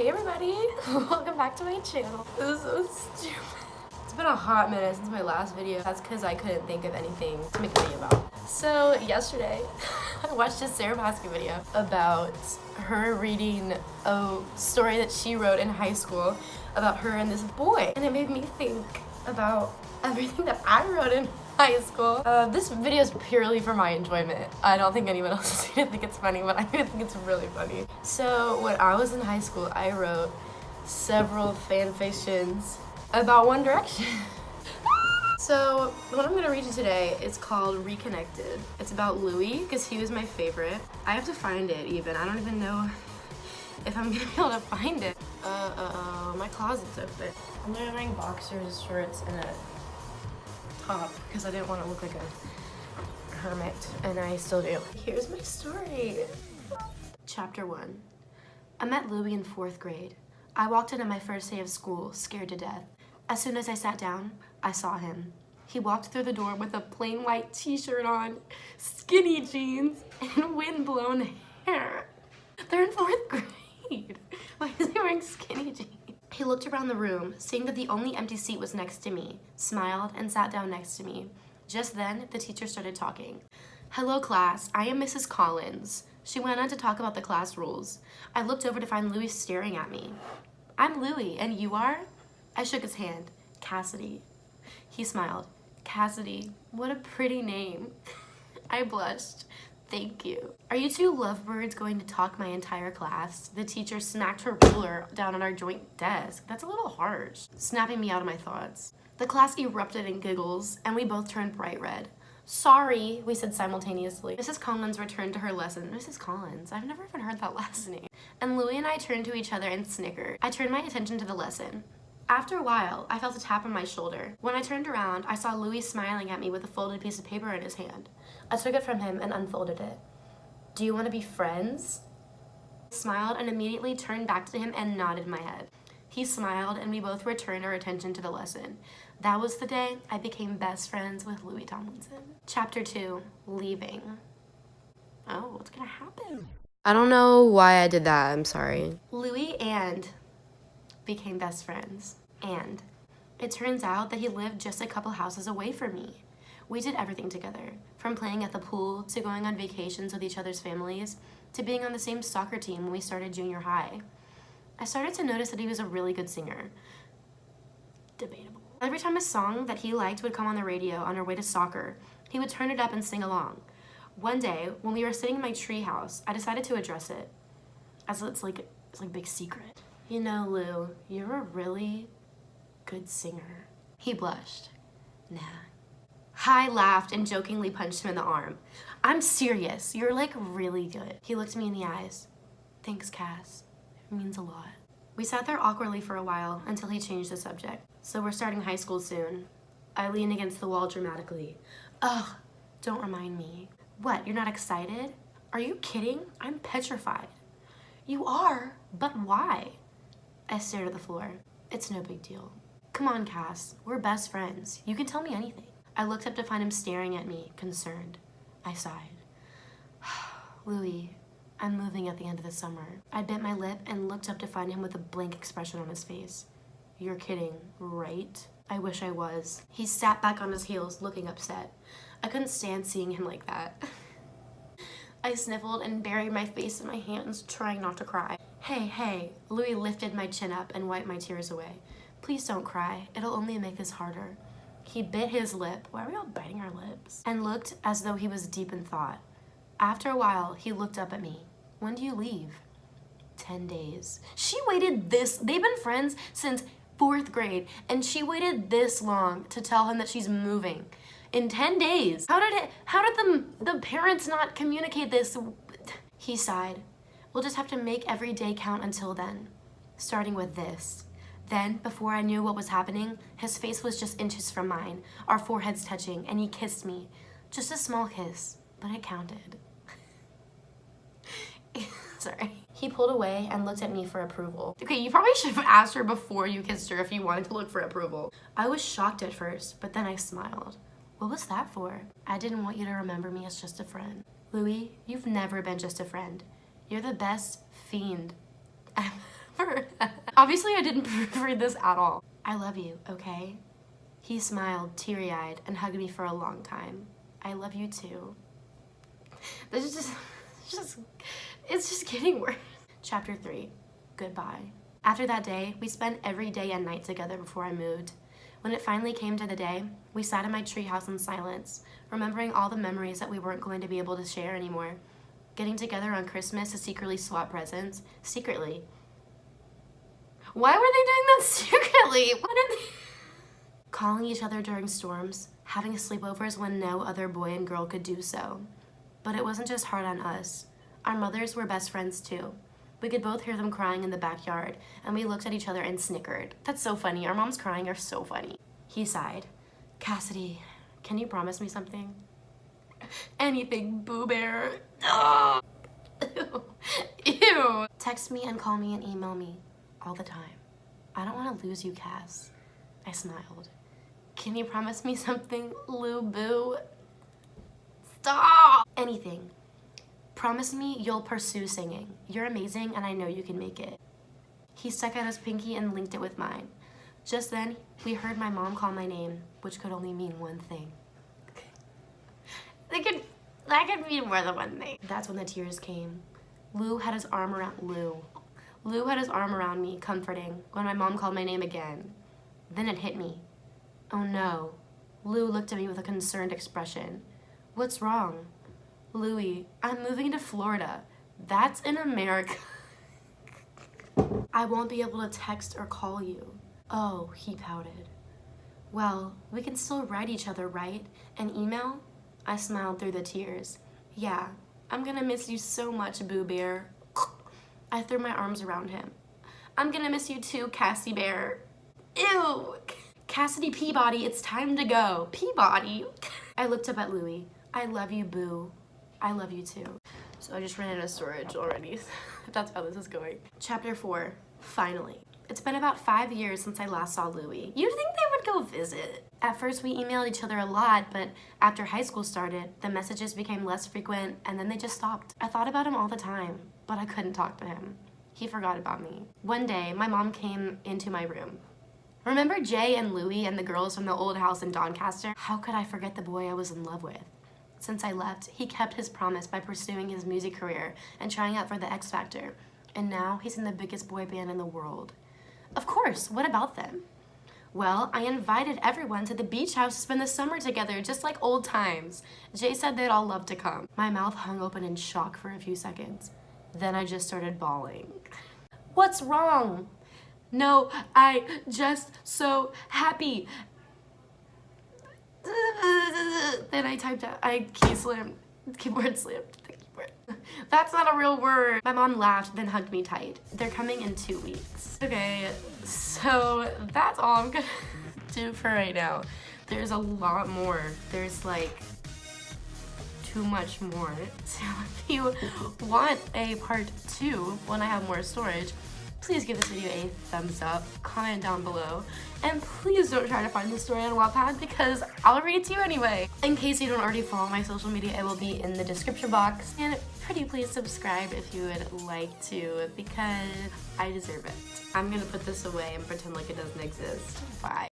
Hey everybody, welcome back to my channel. This is so stupid. It's been a hot minute since my last video. That's because I couldn't think of anything to make a video about. So yesterday, I watched a Sarah Baskin video about her reading a story that she wrote in high school about her and this boy. And it made me think about everything that I wrote in high school. This video is purely for my enjoyment. I don't think anyone else is gonna think it's funny, but I think it's really funny. So when I was in high school, I wrote several fan fictions about One Direction. So what I'm gonna read you today is called Reconnected. It's about Louis, because he was my favorite. I have to find it even. I don't even know if I'm gonna be able to find it. My closet's open. I'm wearing boxers, shorts, and a top because I didn't want to look like a hermit, and I still do. Here's my story. Chapter 1. I met Louis in 4th grade. I walked in on my first day of school, scared to death. As soon as I sat down, I saw him. He walked through the door with a plain white t-shirt on, skinny jeans, and wind-blown hair. They're in 4th grade. Why is he wearing skinny jeans? He looked around the room, seeing that the only empty seat was next to me, smiled, and sat down next to me. Just then, the teacher started talking. "Hello, class. I am Mrs. Collins." She went on to talk about the class rules. I looked over to find Louis staring at me. "I'm Louis, and you are?" I shook his hand. "Cassidy." He smiled. "Cassidy, what a pretty name." I blushed. "Thank you." "Are you two lovebirds going to talk my entire class?" The teacher smacked her ruler down on our joint desk. That's a little harsh, snapping me out of my thoughts. The class erupted in giggles, and we both turned bright red. "Sorry," we said simultaneously. Mrs. Collins returned to her lesson. Mrs. Collins? I've never even heard that last name. And Louis and I turned to each other and snickered. I turned my attention to the lesson. After a while, I felt a tap on my shoulder. When I turned around, I saw Louis smiling at me with a folded piece of paper in his hand. I took it from him and unfolded it. "Do you want to be friends?" I smiled and immediately turned back to him and nodded my head. He smiled and we both returned our attention to the lesson. That was the day I became best friends with Louis Tomlinson. Chapter 2, Leaving. Oh, what's gonna happen? I don't know why I did that, I'm sorry. Louis and became best friends. And it turns out that he lived just a couple houses away from me. We did everything together, from playing at the pool to going on vacations with each other's families to being on the same soccer team when we started junior high. I started to notice that he was a really good singer. Debatable. Every time a song that he liked would come on the radio on our way to soccer, he would turn it up and sing along. One day, when we were sitting in my tree house, I decided to address it, as it's like a big secret. "You know, Lou, you're a really good singer." He blushed. "Nah." I laughed and jokingly punched him in the arm. "I'm serious. You're like really good." He looked me in the eyes. "Thanks, Cass. It means a lot." We sat there awkwardly for a while until he changed the subject. "So we're starting high school soon." I leaned against the wall dramatically. "Ugh, don't remind me." "What, you're not excited?" "Are you kidding? I'm petrified." "You are? But why?" I stared at the floor. "It's no big deal." "Come on, Cass. We're best friends. You can tell me anything." I looked up to find him staring at me, concerned. I sighed. "Louis, I'm moving at the end of the summer." I bit my lip and looked up to find him with a blank expression on his face. "You're kidding, right?" I wish I was. He sat back on his heels, looking upset. I couldn't stand seeing him like that. I sniffled and buried my face in my hands, trying not to cry. Hey, Louis lifted my chin up and wiped my tears away. "Please don't cry. It'll only make this harder." He bit his lip. Why are we all biting our lips? And looked as though he was deep in thought. After a while, he looked up at me. "When do you leave?" 10 days. She waited they've been friends since 4th grade, and she waited this long to tell him that she's moving. In 10 days. How did the parents not communicate this? He sighed. "We'll just have to make every day count until then. Starting with this." Then, before I knew what was happening, his face was just inches from mine, our foreheads touching, and he kissed me. Just a small kiss, but it counted. Sorry. He pulled away and looked at me for approval. Okay, you probably should have asked her before you kissed her if you wanted to look for approval. I was shocked at first, but then I smiled. "What was that for?" "I didn't want you to remember me as just a friend." "Louis, you've never been just a friend. You're the best fiend ever." Obviously, I didn't proofread this at all. I love you, okay? He smiled, teary-eyed, and hugged me for a long time. I love you too. This is it's just getting worse. Chapter 3, goodbye. After that day, we spent every day and night together before I moved. When it finally came to the day, we sat in my treehouse in silence, remembering all the memories that we weren't going to be able to share anymore. Getting together on Christmas to secretly swap presents. Secretly. Why were they doing that secretly? What did they... Calling each other during storms, having sleepovers when no other boy and girl could do so. But it wasn't just hard on us. Our mothers were best friends too. We could both hear them crying in the backyard, and we looked at each other and snickered. That's so funny. Our moms crying are so funny. He sighed. Cassidy, can you promise me something? Anything, Boo Bear. Oh. Ew. Text me and call me and email me all the time. I don't want to lose you, Cass. I smiled. Can you promise me something, Lou Boo? Stop! Anything. Promise me you'll pursue singing. You're amazing and I know you can make it. He stuck out his pinky and linked it with mine. Just then, we heard my mom call my name, which could only mean one thing. That could mean more than one thing. That's when the tears came. Lou had his arm around me, comforting, when my mom called my name again. Then it hit me. Oh no. Lou looked at me with a concerned expression. What's wrong? Louie, I'm moving to Florida. That's in America. I won't be able to text or call you. Oh, he pouted. Well, we can still write each other, right? And email? I smiled through the tears. Yeah, I'm gonna miss you so much, Boo Bear. I threw my arms around him. I'm gonna miss you too, Cassie Bear. Ew! Cassidy Peabody, it's time to go. Peabody? I looked up at Louie. I love you, Boo. I love you too. So I just ran out of storage already. That's how this is going. Chapter 4, finally. It's been about 5 years since I last saw Louie. You'd think they would go visit. At first we emailed each other a lot, but after high school started, the messages became less frequent and then they just stopped. I thought about him all the time, but I couldn't talk to him. He forgot about me. One day, my mom came into my room. Remember Jay and Louie and the girls from the old house in Doncaster? How could I forget the boy I was in love with? Since I left, he kept his promise by pursuing his music career and trying out for the X Factor. And now he's in the biggest boy band in the world. Of course, what about them? Well, I invited everyone to the beach house to spend the summer together, just like old times. Jay said they'd all love to come. My mouth hung open in shock for a few seconds. Then I just started bawling. What's wrong? No, I just so happy. Then I typed out, keyboard slammed the keyboard. That's not a real word. My mom laughed, then hugged me tight. They're coming in 2 weeks. Okay, so that's all I'm gonna do for right now. There's a lot more. There's like too much more. So if you want a part 2 when I have more storage, please give this video a thumbs up, comment down below, and please don't try to find this story on Wattpad because I'll read it to you anyway. In case you don't already follow my social media, it will be in the description box. And pretty please subscribe if you would like to because I deserve it. I'm gonna put this away and pretend like it doesn't exist. Bye.